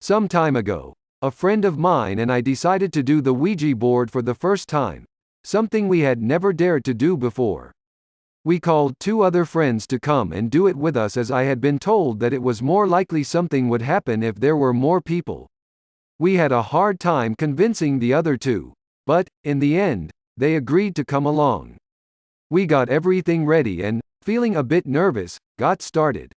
Some time ago, a friend of mine and I decided to do the Ouija board for the first time, something we had never dared to do before. We called 2 other friends to come and do it with us as I had been told that it was more likely something would happen if there were more people. We had a hard time convincing the other 2, but, in the end, they agreed to come along. We got everything ready and, feeling a bit nervous, got started.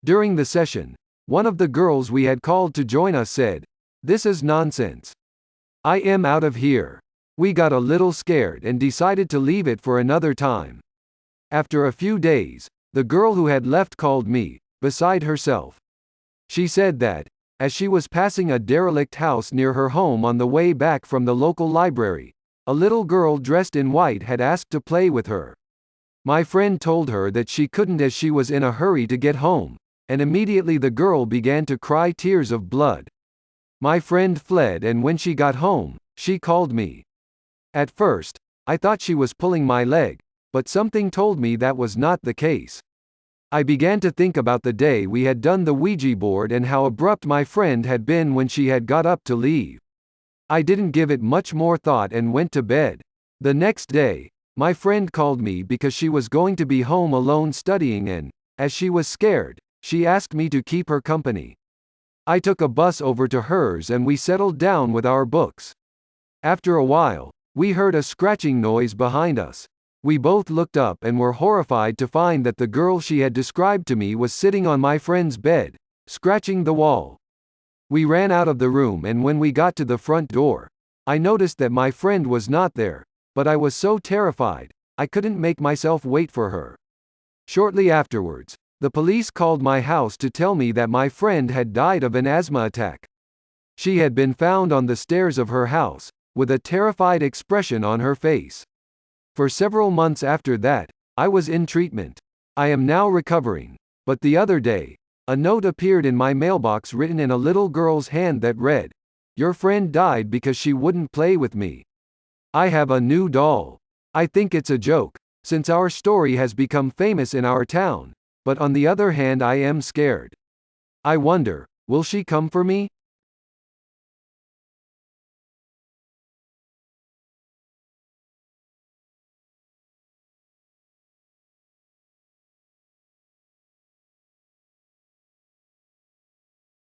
During the session, one of the girls we had called to join us said, "This is nonsense. I am out of here." We got a little scared and decided to leave it for another time. After a few days, the girl who had left called me, beside herself. She said that, as she was passing a derelict house near her home on the way back from the local library, a little girl dressed in white had asked to play with her. My friend told her that she couldn't as she was in a hurry to get home, and immediately the girl began to cry tears of blood. My friend fled, and when she got home, she called me. At first, I thought she was pulling my leg, but something told me that was not the case. I began to think about the day we had done the Ouija board and how abrupt my friend had been when she had got up to leave. I didn't give it much more thought and went to bed. The next day, my friend called me because she was going to be home alone studying and, as she was scared, she asked me to keep her company. I took a bus over to hers and we settled down with our books. After a while, we heard a scratching noise behind us. We both looked up and were horrified to find that the girl she had described to me was sitting on my friend's bed, scratching the wall. We ran out of the room, and when we got to the front door, I noticed that my friend was not there, but I was so terrified, I couldn't make myself wait for her. Shortly afterwards, the police called my house to tell me that my friend had died of an asthma attack. She had been found on the stairs of her house, with a terrified expression on her face. For several months after that, I was in treatment. I am now recovering, but the other day, a note appeared in my mailbox written in a little girl's hand that read, "Your friend died because she wouldn't play with me. I have a new doll. I think it's a joke, since our story has become famous in our town, but on the other hand I am scared. I wonder, will she come for me?"